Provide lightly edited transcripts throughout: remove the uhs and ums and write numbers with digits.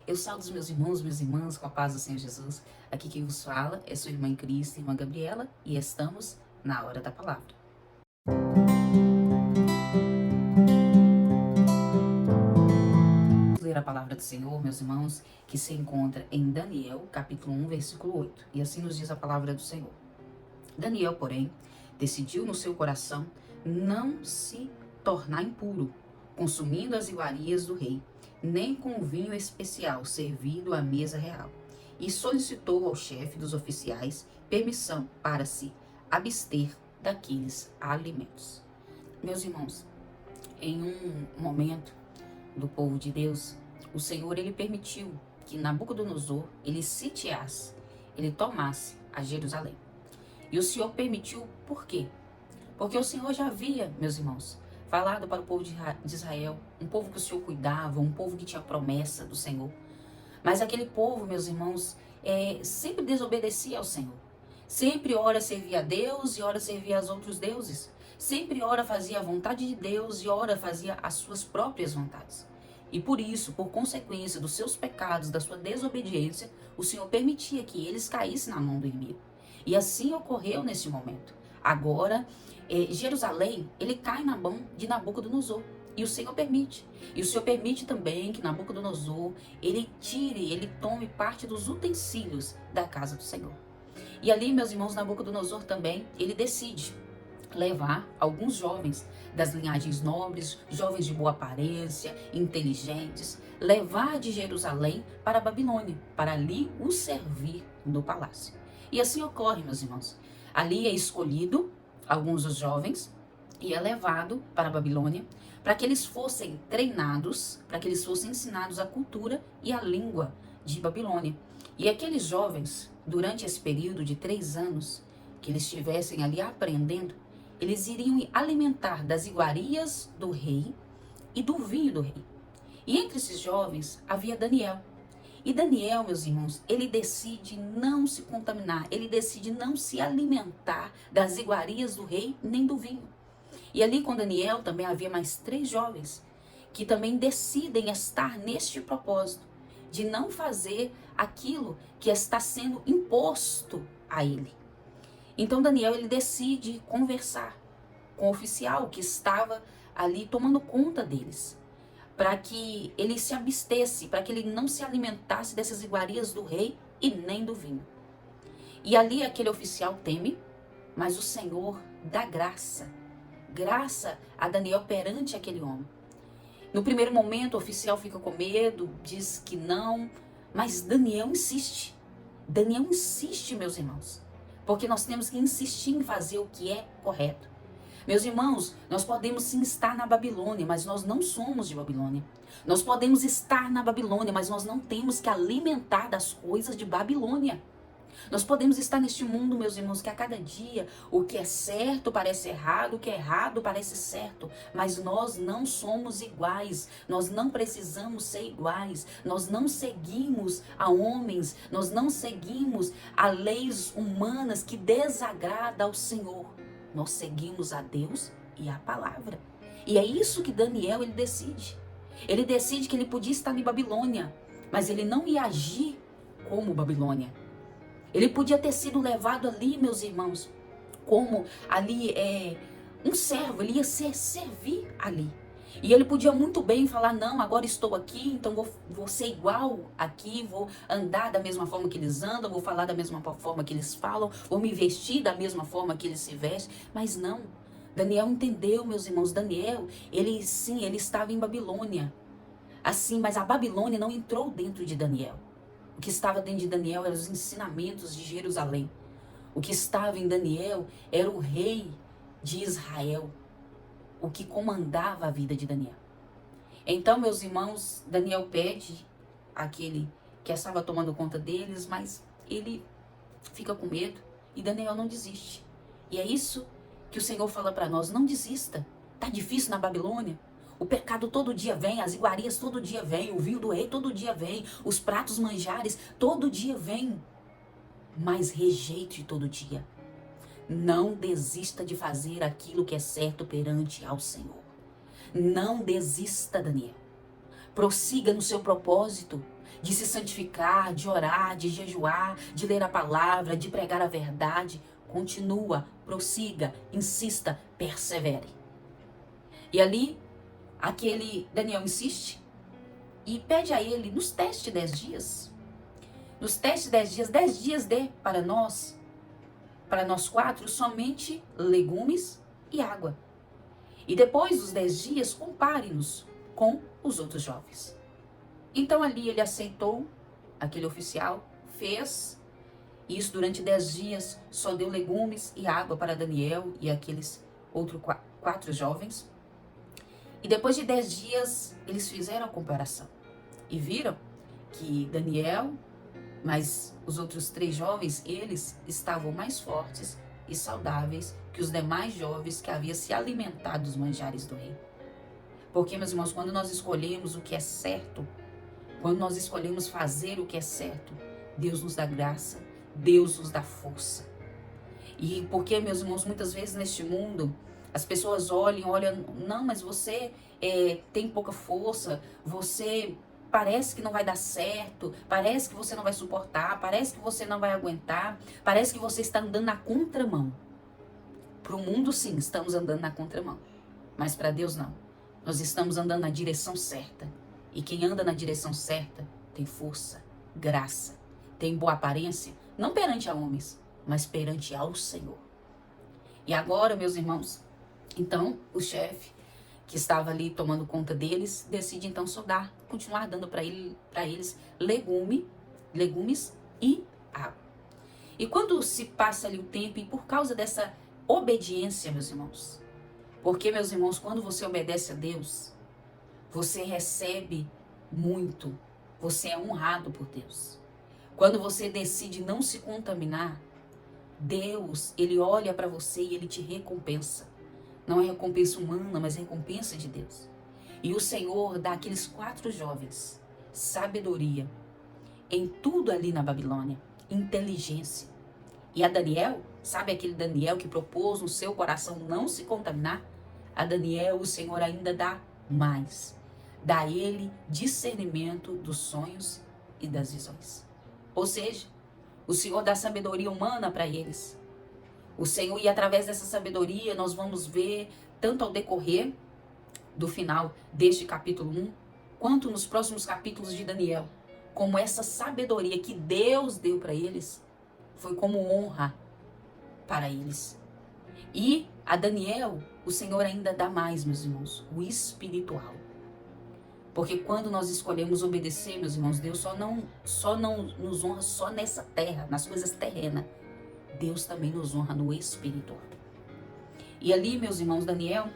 Eu saúdo os meus irmãos, minhas irmãs, com a paz do Senhor Jesus. Aqui quem vos fala é sua irmã em Cristo, irmã Gabriela, e estamos na hora da palavra. Vamos ler a palavra do Senhor, meus irmãos, que se encontra em Daniel, capítulo 1, versículo 8. E assim nos diz a palavra do Senhor. Daniel, porém, decidiu no seu coração não se tornar impuro, consumindo as iguarias do rei, nem com o vinho especial servido à mesa real, e solicitou ao chefe dos oficiais permissão para se abster daqueles alimentos. Meus irmãos, em um momento do povo de Deus, o Senhor ele permitiu que Nabucodonosor ele sitiasse, ele tomasse a Jerusalém. E o Senhor permitiu por quê? Porque o Senhor já havia, meus irmãos, falado para o povo de Israel, um povo que o Senhor cuidava, um povo que tinha promessa do Senhor. Mas aquele povo, meus irmãos, sempre desobedecia ao Senhor. Sempre ora servia a Deus e ora servia aos outros deuses. Sempre ora fazia a vontade de Deus e ora fazia as suas próprias vontades. E por isso, por consequência dos seus pecados, da sua desobediência, o Senhor permitia que eles caíssem na mão do inimigo. E assim ocorreu nesse momento. Agora, Jerusalém, ele cai na mão de Nabucodonosor. E o Senhor permite. E o Senhor permite também que Nabucodonosor, ele tome parte dos utensílios da casa do Senhor. E ali, meus irmãos, Nabucodonosor também, ele decide levar alguns jovens das linhagens nobres, jovens de boa aparência, inteligentes, levar de Jerusalém para a Babilônia, para ali o servir no palácio. E assim ocorre, meus irmãos. Ali é escolhido alguns dos jovens e é levado para a Babilônia para que eles fossem treinados, para que eles fossem ensinados a cultura e a língua de Babilônia. E aqueles jovens, durante esse período de 3 anos, que eles estivessem ali aprendendo, eles iriam alimentar das iguarias do rei e do vinho do rei. E entre esses jovens havia Daniel. E Daniel, meus irmãos, ele decide não se contaminar, ele decide não se alimentar das iguarias do rei nem do vinho. E ali com Daniel também havia mais 3 jovens que também decidem estar neste propósito de não fazer aquilo que está sendo imposto a ele. Então Daniel ele decide conversar com o oficial que estava ali tomando conta deles, para que ele se abstesse, para que ele não se alimentasse dessas iguarias do rei e nem do vinho. E ali aquele oficial teme, mas o Senhor dá graça a Daniel perante aquele homem. No primeiro momento o oficial fica com medo, diz que não, mas Daniel insiste. Daniel insiste, meus irmãos, porque nós temos que insistir em fazer o que é correto. Meus irmãos, nós podemos sim estar na Babilônia, mas nós não somos de Babilônia. Nós podemos estar na Babilônia, mas nós não temos que alimentar das coisas de Babilônia. Nós podemos estar neste mundo, meus irmãos, que a cada dia o que é certo parece errado, o que é errado parece certo, mas nós não somos iguais, nós não precisamos ser iguais, nós não seguimos a homens, nós não seguimos a leis humanas que desagradam ao Senhor. Nós seguimos a Deus e a palavra. E é isso que Daniel ele decide. Ele decide que ele podia estar em Babilônia, mas ele não ia agir como Babilônia. Ele podia ter sido levado ali, meus irmãos, como ali um servo, ele ia servir ali. E ele podia muito bem falar, não, agora estou aqui, então vou ser igual aqui, vou andar da mesma forma que eles andam, vou falar da mesma forma que eles falam, vou me vestir da mesma forma que eles se vestem. Mas não, Daniel entendeu, meus irmãos, Daniel, ele estava em Babilônia. Assim, mas a Babilônia não entrou dentro de Daniel. O que estava dentro de Daniel eram os ensinamentos de Jerusalém. O que estava em Daniel era o rei de Israel, o que comandava a vida de Daniel. Então, meus irmãos, Daniel pede àquele que estava tomando conta deles, mas ele fica com medo e Daniel não desiste. E é isso que o Senhor fala para nós, não desista. Tá difícil na Babilônia? O pecado todo dia vem, as iguarias todo dia vem, o vinho do rei todo dia vem, os pratos manjares todo dia vem. Mas rejeite todo dia. Não desista de fazer aquilo que é certo perante ao Senhor. Não desista, Daniel. Prossiga no seu propósito. de se santificar, de orar, de jejuar, de ler a palavra, de pregar a verdade. Continua, prossiga, insista, persevere. E ali, aquele Daniel insiste e pede a ele, nos testes de 10 dias, nos testes de 10 dias dê para nós 4, somente legumes e água. E depois dos 10 dias, compare-nos com os outros jovens. Então ali ele aceitou, aquele oficial fez isso durante 10 dias, só deu legumes e água para Daniel e aqueles outros 4 jovens. E depois de 10 dias, eles fizeram a comparação e viram que Daniel, mas os outros 3 jovens, eles estavam mais fortes e saudáveis que os demais jovens que haviam se alimentado dos manjares do rei. Porque, meus irmãos, quando nós escolhemos o que é certo, quando nós escolhemos fazer o que é certo, Deus nos dá graça, Deus nos dá força. E porque, meus irmãos, muitas vezes neste mundo, as pessoas olham, não, mas você tem pouca força, você parece que não vai dar certo, parece que você não vai suportar, parece que você não vai aguentar, parece que você está andando na contramão. Para o mundo, sim, estamos andando na contramão, mas para Deus, não. Nós estamos andando na direção certa. E quem anda na direção certa tem força, graça, tem boa aparência, não perante a homens, mas perante ao Senhor. E agora, meus irmãos, então o chefe que estava ali tomando conta deles decide então continuar dando para eles legumes e água. E quando se passa ali o tempo, e por causa dessa obediência, meus irmãos, porque, meus irmãos, quando você obedece a Deus, você recebe muito, você é honrado por Deus. Quando você decide não se contaminar, Deus, Ele olha para você e Ele te recompensa. Não é recompensa humana, mas é recompensa de Deus. E o Senhor dá àqueles 4 jovens sabedoria em tudo ali na Babilônia, inteligência. E a Daniel, sabe aquele Daniel que propôs no seu coração não se contaminar? A Daniel o Senhor ainda dá mais. Dá a ele discernimento dos sonhos e das visões. Ou seja, o Senhor dá sabedoria humana para eles. O Senhor, e através dessa sabedoria, nós vamos ver, tanto ao decorrer do final deste capítulo 1, quanto nos próximos capítulos de Daniel, como essa sabedoria que Deus deu para eles, foi como honra para eles. E a Daniel, o Senhor ainda dá mais, meus irmãos, o espiritual. Porque quando nós escolhemos obedecer, meus irmãos, Deus só não nos honra só nessa terra, nas coisas terrenas. Deus também nos honra no espiritual. E ali, meus irmãos, Daniel,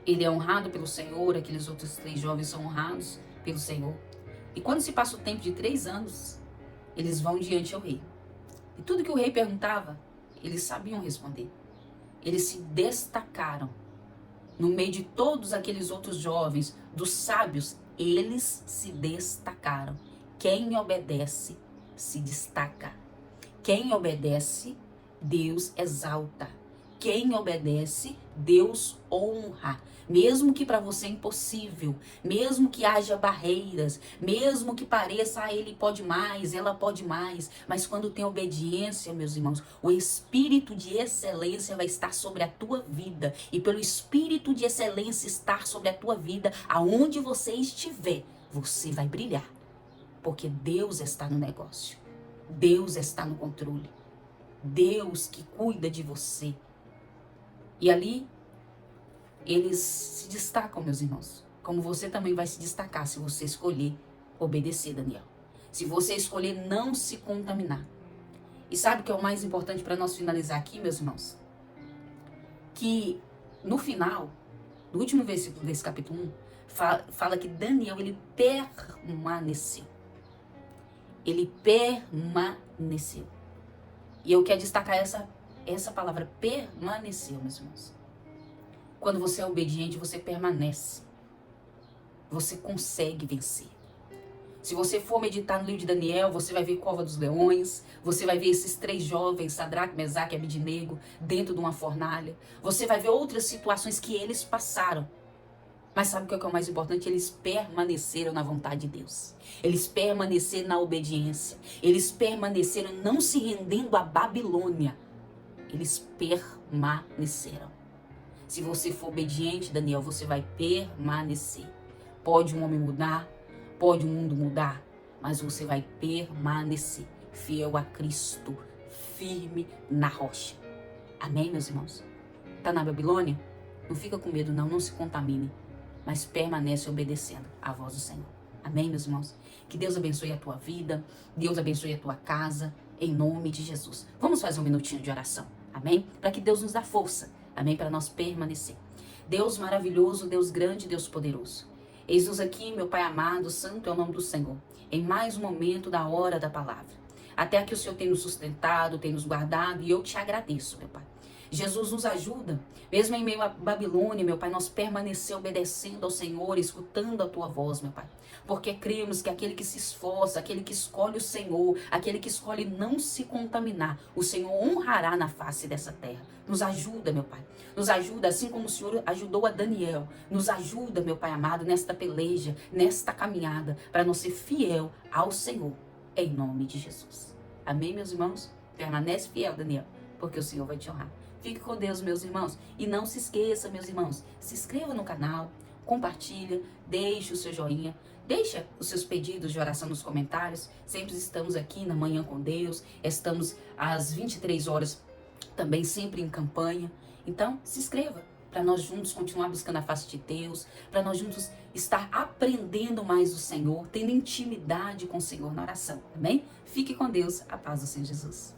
ele é honrado pelo Senhor, aqueles outros 3 jovens são honrados pelo Senhor. E quando se passa o tempo de 3 anos, eles vão diante ao rei. E tudo que o rei perguntava, eles sabiam responder. Eles se destacaram. No meio de todos aqueles outros jovens, dos sábios, eles se destacaram. Quem obedece se destaca. Quem obedece, Deus exalta. Quem obedece, Deus honra. Mesmo que para você é impossível, mesmo que haja barreiras, mesmo que pareça, ele pode mais, ela pode mais, mas quando tem obediência, meus irmãos, o espírito de excelência vai estar sobre a tua vida. E pelo espírito de excelência estar sobre a tua vida, aonde você estiver, você vai brilhar. Porque Deus está no negócio. Deus está no controle. Deus que cuida de você. E ali, eles se destacam, meus irmãos. Como você também vai se destacar se você escolher obedecer, Daniel. Se você escolher não se contaminar. E sabe o que é o mais importante para nós finalizar aqui, meus irmãos? Que no final, no último versículo desse capítulo 1, fala que Daniel, ele permaneceu. Ele permaneceu. E eu quero destacar essa palavra, permaneceu, meus irmãos. Quando você é obediente, você permanece. Você consegue vencer. Se você for meditar no livro de Daniel, você vai ver Cova dos Leões, você vai ver esses 3 jovens, Sadraque, Mesaque e Abidnego, dentro de uma fornalha. Você vai ver outras situações que eles passaram. Mas sabe o que é o mais importante? Eles permaneceram na vontade de Deus. Eles permaneceram na obediência. Eles permaneceram não se rendendo à Babilônia. Eles permaneceram. Se você for obediente, Daniel, você vai permanecer. Pode um homem mudar, pode o mundo mudar, mas você vai permanecer fiel a Cristo, firme na rocha. Amém, meus irmãos? Tá na Babilônia? Não fica com medo, não se contamine, mas permanece obedecendo à voz do Senhor. Amém, meus irmãos? Que Deus abençoe a tua vida, Deus abençoe a tua casa, em nome de Jesus. Vamos fazer um minutinho de oração, amém? Para que Deus nos dê força, amém? Para nós permanecer. Deus maravilhoso, Deus grande, Deus poderoso. Eis-nos aqui, meu Pai amado, santo é o nome do Senhor, em mais um momento da hora da palavra. Até que o Senhor tem nos sustentado, tem nos guardado, e eu te agradeço, meu Pai. Jesus nos ajuda, mesmo em meio à Babilônia, meu Pai, nós permanecer obedecendo ao Senhor, escutando a Tua voz, meu Pai. Porque cremos que aquele que se esforça, aquele que escolhe o Senhor, aquele que escolhe não se contaminar, o Senhor honrará na face dessa terra. Nos ajuda, meu Pai. Nos ajuda, assim como o Senhor ajudou a Daniel. Nos ajuda, meu Pai amado, nesta peleja, nesta caminhada, para nós ser fiel ao Senhor, em nome de Jesus. Amém, meus irmãos? Permanece fiel, Daniel, porque o Senhor vai te honrar. Fique com Deus, meus irmãos. E não se esqueça, meus irmãos, se inscreva no canal, compartilha, deixe o seu joinha, deixa os seus pedidos de oração nos comentários. Sempre estamos aqui na Manhã com Deus, estamos às 23 horas também sempre em campanha. Então, se inscreva para nós juntos continuar buscando a face de Deus, para nós juntos estar aprendendo mais do Senhor, tendo intimidade com o Senhor na oração, amém? Fique com Deus, a paz do Senhor Jesus.